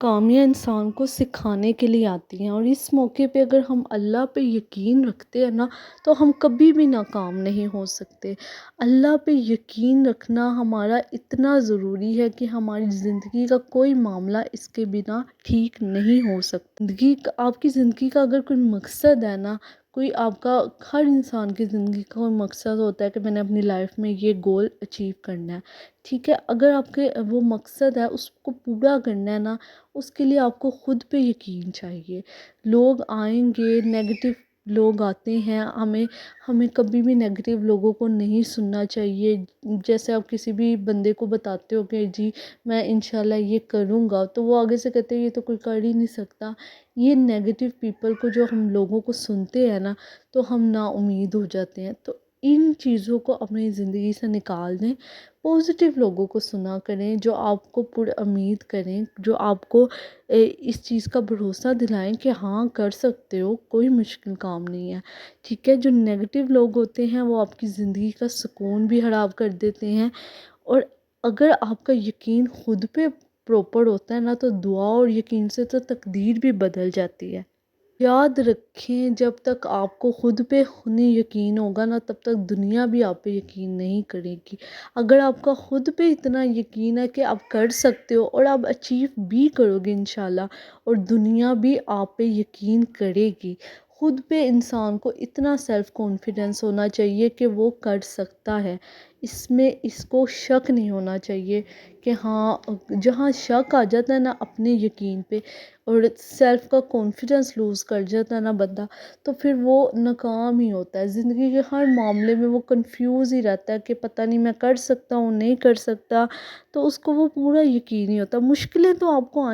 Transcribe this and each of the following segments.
کامیاں انسان کو سکھانے کے لیے آتی ہیں، اور اس موقع پہ اگر ہم اللہ پہ یقین رکھتے ہیں نا تو ہم کبھی بھی ناکام نہیں ہو سکتے۔ اللہ پہ یقین رکھنا ہمارا اتنا ضروری ہے کہ ہماری زندگی کا کوئی معاملہ اس کے بنا ٹھیک نہیں ہو سکتا۔ آپ کی زندگی کا اگر کوئی مقصد ہے نا، کوئی آپ کا، ہر انسان کی زندگی کا کوئی مقصد ہوتا ہے کہ میں نے اپنی لائف میں یہ گول اچیو کرنا ہے، ٹھیک ہے؟ اگر آپ کے وہ مقصد ہے اس کو پورا کرنا ہے نا، اس کے لیے آپ کو خود پہ یقین چاہیے۔ لوگ آئیں گے، نیگیٹو لوگ آتے ہیں، ہمیں کبھی بھی نیگیٹو لوگوں کو نہیں سننا چاہیے۔ جیسے آپ کسی بھی بندے کو بتاتے ہو کہ جی میں انشاءاللہ یہ کروں گا، تو وہ آگے سے کہتے ہیں یہ تو کوئی کر ہی نہیں سکتا۔ یہ نیگیٹو پیپل کو جو ہم لوگوں کو سنتے ہیں نا تو ہم نا امید ہو جاتے ہیں۔ تو ان چیزوں کو اپنی زندگی سے نکال دیں، پازیٹیو لوگوں کو سنا کریں جو آپ کو پر امید کریں، جو آپ کو اس چیز کا بھروسہ دلائیں کہ ہاں کر سکتے ہو، کوئی مشکل کام نہیں ہے، ٹھیک ہے؟ جو نیگیٹو لوگ ہوتے ہیں وہ آپ کی زندگی کا سکون بھی حرام کر دیتے ہیں، اور اگر آپ کا یقین خود پہ پراپر ہوتا ہے نا تو دعا اور یقین سے تو تقدیر بھی بدل جاتی ہے۔ یاد رکھیں، جب تک آپ کو خود پہ نہیں یقین ہوگا نا تب تک دنیا بھی آپ پہ یقین نہیں کرے گی۔ اگر آپ کا خود پہ اتنا یقین ہے کہ آپ کر سکتے ہو اور آپ اچیو بھی کرو گے انشاءاللہ، اور دنیا بھی آپ پہ یقین کرے گی۔ خود پہ انسان کو اتنا سیلف کانفیڈنس ہونا چاہیے کہ وہ کر سکتا ہے، اس کو شک نہیں ہونا چاہیے کہ ہاں، جہاں شک آ جاتا ہے نا اپنے یقین پہ اور سیلف کا کانفیڈنس لوز کر جاتا ہے نا بندہ، تو پھر وہ ناکام ہی ہوتا ہے۔ زندگی کے ہر معاملے میں وہ کنفیوز ہی رہتا ہے کہ پتہ نہیں میں کر سکتا ہوں نہیں کر سکتا، تو اس کو وہ پورا یقین نہیں ہوتا۔ مشکلیں تو آپ کو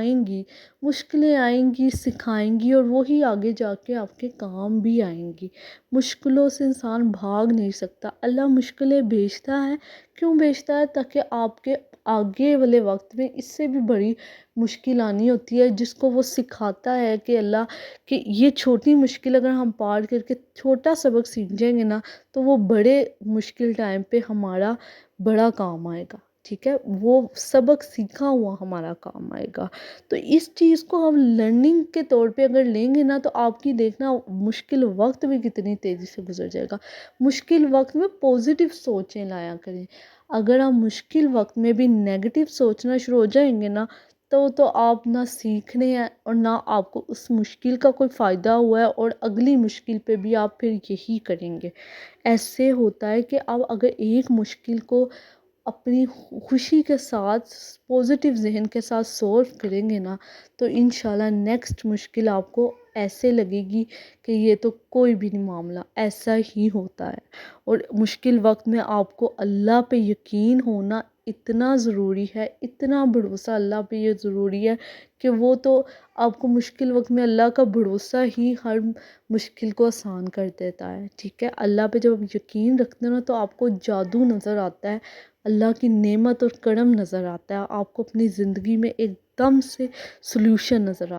مشکلیں آئیں گی، سکھائیں گی، اور وہی آگے جا کے آپ کے کام بھی آئیں گی۔ مشکلوں سے انسان بھاگ نہیں سکتا۔ اللہ مشکلیں بھیجتا ہے، کیوں بھیجتا ہے؟ تاکہ آپ کے آگے والے وقت میں اس سے بھی بڑی مشکل آنی ہوتی ہے، جس کو وہ سکھاتا ہے کہ اللہ کہ یہ چھوٹی مشکل اگر ہم پار کر کے چھوٹا سبق سیکھ جائیں گے نا تو وہ بڑے مشکل ٹائم پہ ہمارا بڑا کام آئے گا، ٹھیک ہے؟ وہ سبق سیکھا ہوا ہمارا کام آئے گا۔ تو اس چیز کو ہم لرننگ کے طور پہ اگر لیں گے نا تو آپ کی دیکھنا مشکل وقت بھی کتنی تیزی سے گزر جائے گا۔ مشکل وقت میں پازیٹیو سوچیں لایا کریں۔ اگر آپ مشکل وقت میں بھی نیگیٹو سوچنا شروع ہو جائیں گے نا تو آپ نہ سیکھنے ہیں اور نہ آپ کو اس مشکل کا کوئی فائدہ ہوا ہے، اور اگلی مشکل پہ بھی آپ پھر یہی کریں گے۔ ایسے ہوتا ہے کہ آپ اگر ایک مشکل کو اپنی خوشی کے ساتھ، پازیٹیو ذہن کے ساتھ سولو کریں گے نا تو انشاءاللہ نیکسٹ مشکل آپ کو ایسے لگے گی کہ یہ تو کوئی بھی نہیں معاملہ، ایسا ہی ہوتا ہے۔ اور مشکل وقت میں آپ کو اللہ پہ یقین ہونا اتنا ضروری ہے، اتنا بھروسہ اللہ پہ یہ ضروری ہے کہ وہ تو آپ کو مشکل وقت میں اللہ کا بھروسہ ہی ہر مشکل کو آسان کر دیتا ہے، ٹھیک ہے؟ اللہ پہ جب آپ یقین رکھتے ہو نا تو آپ کو جادو نظر آتا ہے، اللہ کی نعمت اور کرم نظر آتا ہے، آپ کو اپنی زندگی میں ایک دم سے سلوشن نظر آتا ہے۔